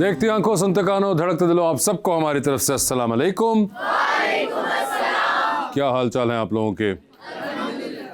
देखती आंखों सुनते कानों धड़कते दिलों, आप सबको हमारी तरफ से अस्सलाम वालेकुम। क्या हाल चाल है आप लोगों के?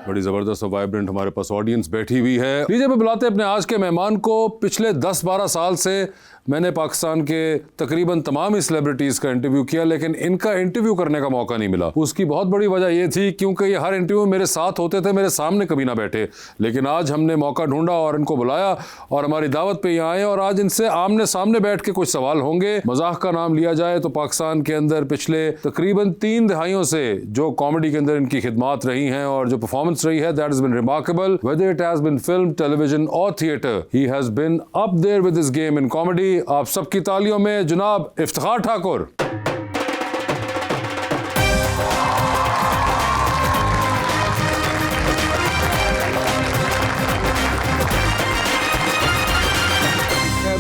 बड़ी ज़बरदस्त और वाइब्रेंट हमारे पास ऑडियंस बैठी हुई है। लीजिए मैं बुलाते अपने आज के मेहमान को। पिछले 10-12 साल से मैंने पाकिस्तान के तकरीबन तमाम ही सेलिब्रिटीज़ का इंटरव्यू किया, लेकिन इनका इंटरव्यू करने का मौका नहीं मिला। उसकी बहुत बड़ी वजह ये थी क्योंकि ये हर इंटरव्यू मेरे साथ होते थे, मेरे सामने कभी ना बैठे। लेकिन आज हमने मौका ढूंढा और इनको बुलाया और हमारी दावत पे यहाँ आए और आज इनसे आमने सामने बैठ के कुछ सवाल होंगे। मजाक का नाम लिया जाए तो पाकिस्तान के अंदर पिछले तकरीबन 3 दहाइयों से जो कॉमेडी के अंदर इनकी खिदमात रही हैं और जो परफॉर्मेंस रही है, that has been remarkable, whether it has been film, television और theatre, he has been up there with his game in comedy. आप सबकी तालियों में जनाब इफ्तिखार ठाकुर।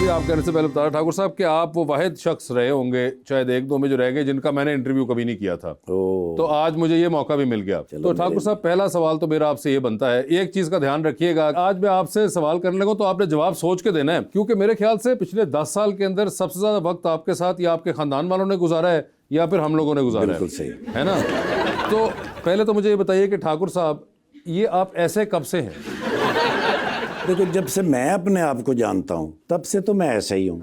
आप कहने से पहले बता ठाकुर साहब कि आप वो वाहिद शख्स रहे होंगे शायद 1-2 में जो रह गए जिनका मैंने इंटरव्यू कभी नहीं किया था। तो आज मुझे ये मौका भी मिल गया। तो ठाकुर साहब पहला सवाल तो मेरा आपसे ये बनता है, एक चीज का ध्यान रखिएगा, आज मैं आपसे सवाल करने लगूं तो आपने जवाब सोच के देना है, क्योंकि मेरे ख्याल से पिछले 10 साल के अंदर सबसे ज्यादा वक्त आपके साथ या आपके खानदान वालों ने गुजारा है या फिर हम लोगों ने गुजारा है। सही है ना? तो पहले तो मुझे ये बताइए कि ठाकुर साहब ये आप ऐसे कब से हैं? देखो, जब से मैं अपने आप को जानता हूँ तब से तो मैं ऐसा ही हूँ।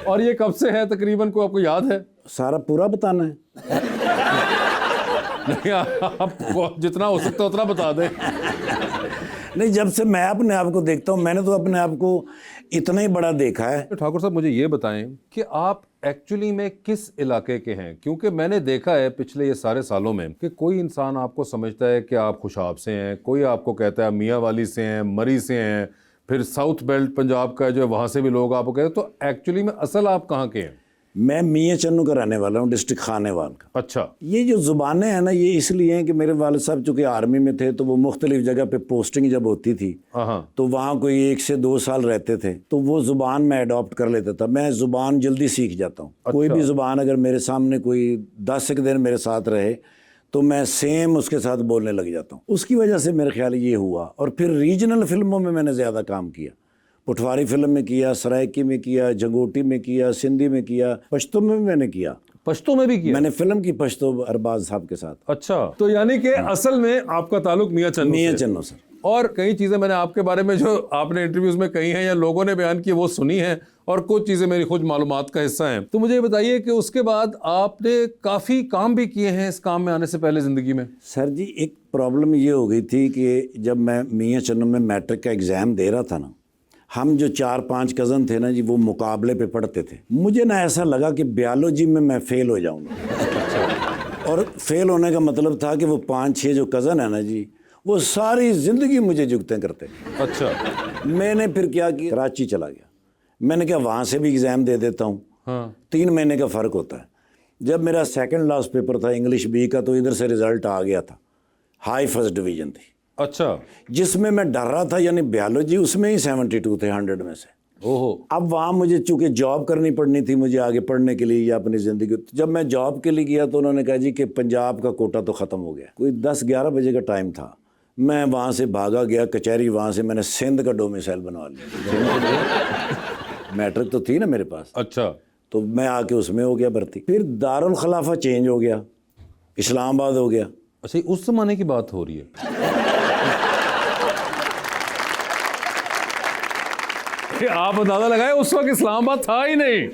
और ये कब से है तकरीबन, को आपको याद है? सारा पूरा बताना है? नहीं, आपको जितना हो सकता है उतना बता दें। नहीं, जब से मैं अपने आप को देखता हूँ, मैंने तो अपने आप को इतना ही बड़ा देखा है। तो ठाकुर साहब मुझे ये बताएं कि आप एक्चुअली में किस इलाके के हैं, क्योंकि मैंने देखा है पिछले ये सारे सालों में कि कोई इंसान आपको समझता है कि आप खुशाब से हैं, कोई आपको कहता है मियाँ वाली से हैं, मरी से हैं, फिर साउथ बेल्ट पंजाब का जो है वहाँ से भी लोग आपको कहते हैं। तो एक्चुअली में असल आप कहाँ के हैं? मैं मियाँ चन्नू का रहने वाला हूँ, डिस्ट्रिक्ट खानेवाल का। अच्छा। ये जो ज़ुबानें हैं ना, ये इसलिए हैं कि मेरे वालिद साहब चूँकि आर्मी में थे तो वो मुख्तलिफ जगह पे पोस्टिंग जब होती थी तो वहाँ कोई 1 से 2 साल रहते थे, तो वो ज़ुबान मैं अडॉप्ट कर लेता था। मैं ज़ुबान जल्दी सीख जाता हूँ। अच्छा। कोई भी ज़ुबान अगर मेरे सामने कोई 10 एक दिन मेरे साथ रहे तो मैं सेम उसके साथ बोलने लग जाता हूँ। उसकी वजह से मेरे ख्याल ये हुआ। और फिर रीजनल फिल्मों में मैंने ज़्यादा काम किया। पटवारी फिल्म में किया, सराइकी में किया, जंगोटी में किया, सिंधी में किया, पश्तो में भी मैंने किया। पश्तो में भी किया? मैंने फिल्म की पश्तो अरबाज साहब के साथ। अच्छा, तो यानी कि असल में आपका ताल्लुक मियाँ चन्नू सर। और कई चीज़ें मैंने आपके बारे में जो आपने इंटरव्यूज में कही हैं या लोगों ने बयान की वो सुनी हैं और कुछ चीज़ें मेरी खुद मालूमात का हिस्सा हैं। तो मुझे ये बताइए कि उसके बाद आपने काफ़ी काम भी किए हैं इस काम में आने से पहले ज़िंदगी में। सर जी, एक प्रॉब्लम ये हो गई थी कि जब मैं मियाँ चन्नू में मैट्रिक का एग्ज़ाम दे रहा था ना, हम जो 4-5 कज़न थे ना जी, वो मुकाबले पे पढ़ते थे। मुझे ना ऐसा लगा कि बायोलॉजी में मैं फ़ेल हो जाऊँगा। और फेल होने का मतलब था कि वो 5-6 जो कज़न है ना जी, वो सारी ज़िंदगी मुझे जुगतें करते। अच्छा। मैंने फिर क्या किया, कराची चला गया। मैंने कहा वहाँ से भी एग्ज़ाम दे देता हूँ। हाँ। 3 महीने का फ़र्क होता है। जब मेरा सेकंड लास्ट पेपर था इंग्लिश बी का, तो इधर से रिज़ल्ट आ गया था, हाई फर्स्ट डिवीज़न थी। अच्छा। जिसमें मैं डर रहा था, यानी बायोलॉजी, उसमें ही 72 थे 100 में से। ओहो। अब वहाँ मुझे चूँकि जॉब करनी पड़नी थी मुझे आगे पढ़ने के लिए या अपनी ज़िंदगी। जब मैं जॉब के लिए गया तो उन्होंने कहा जी कि पंजाब का कोटा तो ख़त्म हो गया। कोई 10-11 बजे का टाइम था। मैं वहाँ से भागा गया कचहरी, वहाँ से मैंने सिंध का डोमिसाइल बनवा लिया। मैट्रिक तो थी ना मेरे पास। अच्छा। तो मैं आके उसमें हो गया भर्ती। फिर दारुल खिलाफा चेंज हो गया, इस्लामाबाद हो गया। अच्छा, उस ज़माने की बात हो रही है? आप अंदाजा लगाए उस वक्त इस्लामाबाद था ही नहीं।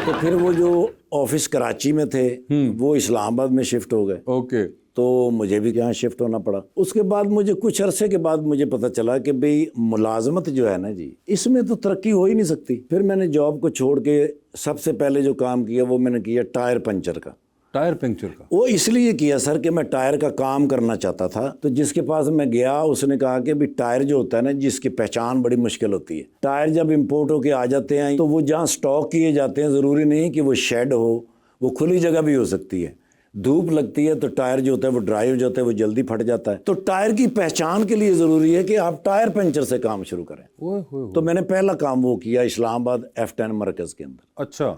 तो फिर वो जो ऑफिस कराची में थे वो इस्लामाबाद में शिफ्ट हो गए। ओके। तो मुझे भी यहाँ शिफ्ट होना पड़ा। उसके बाद मुझे कुछ अरसे के बाद मुझे पता चला कि भाई मुलाजमत जो है ना जी, इसमें तो तरक्की हो ही नहीं सकती। फिर मैंने जॉब को छोड़ के सबसे पहले जो काम किया वो मैंने किया टायर पंचर का। टायर पंचर का? वो इसलिए किया सर कि मैं टायर का काम करना चाहता था। तो जिसके पास मैं गया उसने कहा कि भी टायर जो होता है ना, जिसकी पहचान बड़ी मुश्किल होती है। टायर जब इंपोर्ट होके आ जाते हैं तो वो जहाँ स्टॉक किए जाते हैं, ज़रूरी नहीं कि वो शेड हो, वो खुली जगह भी हो सकती है। धूप लगती है तो टायर जो होता है वो ड्राई हो जाता है, वो जल्दी फट जाता है। तो टायर की पहचान के लिए ज़रूरी है कि आप टायर पंचर से काम शुरू करें। तो मैंने पहला काम वो किया इस्लामाबाद F10 मरकज़ के अंदर। अच्छा।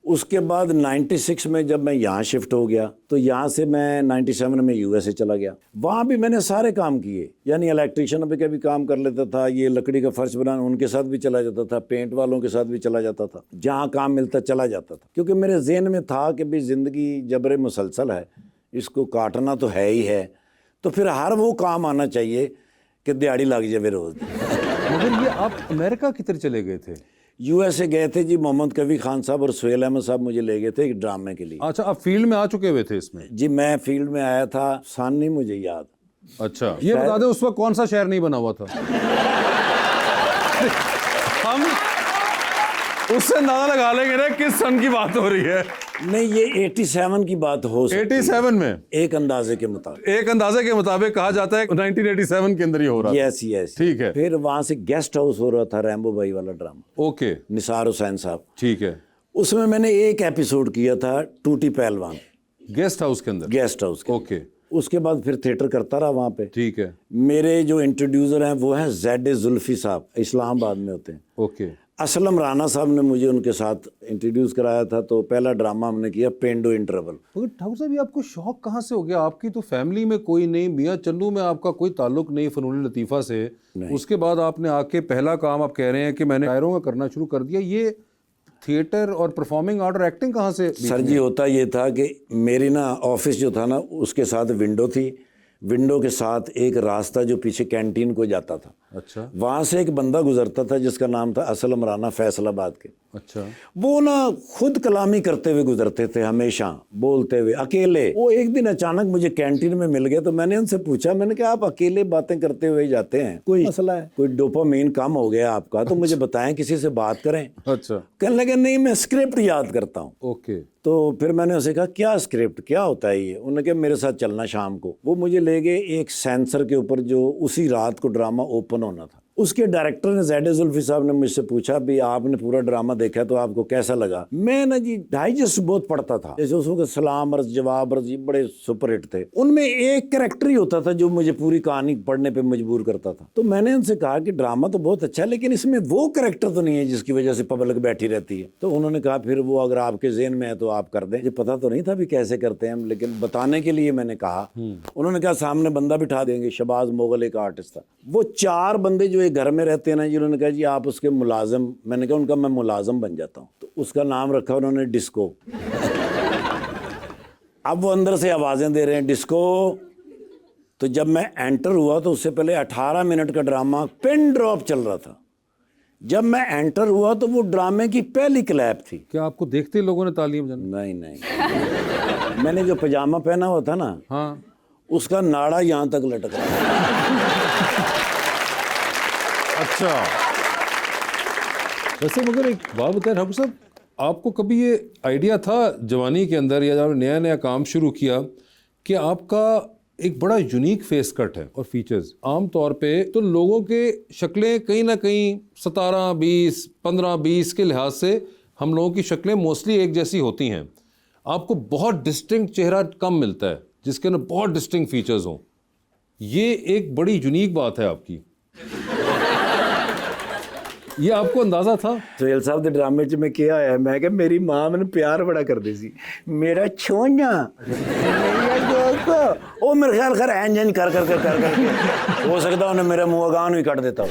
اس کے بعد 96 میں جب میں یہاں شفٹ ہو گیا تو یہاں سے میں 97 میں USA چلا گیا. وہاں بھی میں نے سارے کام کیے, یعنی الیکٹریشین پہ بھی کام کر لیتا تھا, یہ لکڑی کا فرش بنانا ان کے ساتھ بھی چلا جاتا تھا, پینٹ والوں کے ساتھ بھی چلا جاتا تھا, جہاں کام ملتا چلا جاتا تھا, کیونکہ میرے ذہن میں تھا کہ بھی زندگی جبر مسلسل ہے, اس کو کاٹنا تو ہے ہی ہے, تو پھر ہر وہ کام آنا چاہیے کہ دیہڑی لگ جائے روز. مگر یہ آپ امریکہ کدھر چلے گئے تھے؟ USA گئے تھے جی, محمد کبھی خان صاحب اور سہیل احمد صاحب مجھے لے گئے تھے ایک ڈرامے کے لیے. اچھا, آپ فیلڈ میں آ چکے ہوئے تھے اس میں؟ جی میں فیلڈ میں آیا تھا, سان نہیں مجھے یاد. اچھا, یہ بتا دیں اس وقت کون سا شہر نہیں بنا ہوا تھا؟ ہم اس سے اندازہ لگا لیں گے نا کس سن کی بات ہو رہی ہے. نہیں, یہ 87 کی بات ہو سکتی ہے, 87 میں ایک اندازے کے مطابق. ایک اندازے کے مطابق کہا جاتا ہے 1987 کے اندر یہ ہو رہا ہے. یس یس, ٹھیک ہے. پھر وہاں سے گیسٹ ہاؤس ہو رہا تھا ریمبو بھائی والا ڈرامہ, اوکے, نثار حسین صاحب. ٹھیک ہے. اس میں نے ایک ایپیسوڈ کیا تھا ٹوٹی پہلوان, گیسٹ ہاؤس کے اندر. گیسٹ ہاؤس کے. اوکے. اس کے بعد پھر تھیٹر کرتا رہا وہاں پہ. ٹھیک ہے. میرے جو انٹروڈیوسر ہیں وہ ہیں زیڈ زلفی صاحب, اسلام آباد میں ہوتے ہیں. اوکے. اسلم رانا صاحب نے مجھے ان کے ساتھ انٹروڈیوس کرایا تھا, تو پہلا ڈرامہ ہم نے کیا پینڈو ان ٹربل. مگر ٹھاکر صاحب, یہ آپ کو شوق کہاں سے ہو گیا؟ آپ کی تو فیملی میں کوئی نہیں, میاں چنو میں آپ کا کوئی تعلق نہیں فنون لطیفہ سے. اس کے بعد آپ نے آ کے پہلا کام آپ کہہ رہے ہیں کہ میں نے ٹائروں کا کرنا شروع کر دیا. یہ تھیٹر اور پرفارمنگ آرٹ اور ایکٹنگ کہاں سے؟ سر جی ہوتا یہ تھا کہ میری نا آفس جو تھا نا اس کے ساتھ ونڈو تھی, ونڈو کے ساتھ ایک راستہ جو پیچھے کینٹین کو جاتا تھا. اچھا. وہاں سے ایک بندہ گزرتا تھا جس کا نام تھا اسلم رانا, فیصل آباد کے. اچھا. وہ نا خود کلامی کرتے ہوئے گزرتے تھے, ہمیشہ بولتے ہوئے اکیلے. وہ ایک دن اچانک مجھے کینٹین میں مل گئے, تو میں نے ان سے پوچھا, میں نے کہا آپ اکیلے باتیں کرتے ہوئے جاتے ہیں, کوئی مسئلہ ہے, کوئی ڈوپامین کم ہو گیا آپ کا, تو مجھے بتائیں, کسی سے بات کریں. اچھا. کہنے لگے نہیں میں اسکرپٹ یاد کرتا ہوں. اوکے. تو پھر میں نے اسے کہا کیا اسکرپٹ, کیا ہوتا ہے یہ؟ انہوں نے کہا میرے ساتھ چلنا شام کو. وہ مجھے لے گئے ایک سینسر کے اوپر جو اسی رات کو ڈرامہ اوپن ہونا تھا. اس کے ڈائریکٹر نے زیڈ زلفی صاحب نے مجھ سے پوچھا بھی آپ نے پورا ڈرامہ دیکھا تو آپ کو کیسا لگا؟ میں نا جی ڈائجسٹ بہت پڑھتا تھا, جیسے اس وقت سلام عرض جواب عرض, یہ بڑے سپر ہٹ تھے. ان میں ایک کریکٹر ہی ہوتا تھا جو مجھے پوری کہانی پڑھنے پہ مجبور کرتا تھا. تو میں نے ان سے کہا کہ ڈرامہ تو بہت اچھا ہے لیکن اس میں وہ کریکٹر تو نہیں ہے جس کی وجہ سے پبلک بیٹھی رہتی ہے. تو انہوں نے کہا پھر وہ اگر آپ کے ذہن میں ہے تو آپ کر دیں. مجھے پتا تو نہیں تھا بھی کیسے کرتے ہیں, لیکن بتانے کے لیے میں نے کہا. انہوں نے کہا سامنے بندہ بٹھا دیں گے, شباز مغل ایک آرٹسٹ تھا. وہ 4 بندے جو ایک گھر میں رہتے ہیں نا, جنہوں نے کہا جی آپ اس کے ملازم. میں نے کہا ان کا میں ملازم بن جاتا ہوں. تو اس کا نام رکھا انہوں نے ڈسکو. اب وہ اندر سے آوازیں دے رہے ہیں ڈسکو. تو جب میں انٹر ہوا تو اس سے پہلے 18 منٹ کا ڈرامہ پن ڈراپ چل رہا تھا. جب میں انٹر ہوا تو وہ ڈرامے کی پہلی کلیپ تھی. کیا آپ کو دیکھتے لوگوں نے تعلیم جانا؟ نہیں میں نے جو پجامہ پہنا ہوا تھا نا, ہاں, اس کا ناڑا یہاں تک لٹک رہا. اچھا. ویسے مگر ایک بات بتائیں ٹھاکر صاحب, آپ کو کبھی یہ آئیڈیا تھا جوانی کے اندر یا جب نیا کام شروع کیا کہ آپ کا ایک بڑا یونیک فیس کٹ ہے اور فیچرز؟ عام طور پہ تو لوگوں کے شکلیں کہیں نہ کہیں 17, 20, 15, 20 کے لحاظ سے ہم لوگوں کی شکلیں موسٹلی ایک جیسی ہوتی ہیں. آپ کو بہت ڈسٹنکٹ چہرہ کم ملتا ہے جس کے اندر بہت ڈسٹنکٹ فیچرز ہوں. یہ ایک بڑی یونیک بات ہے آپ کی. یہ آپ کو اندازہ تھا؟ سہیل صاحب دے ڈرامے چ میں کیا ہے, میں کہ میری ماں میں پیار بڑا کرتی سی, میرا چھونا وہ میرے خیال خیر اینج کر ہو سکتا انہیں میرا منہ اگان بھی کٹ دیتا ہو.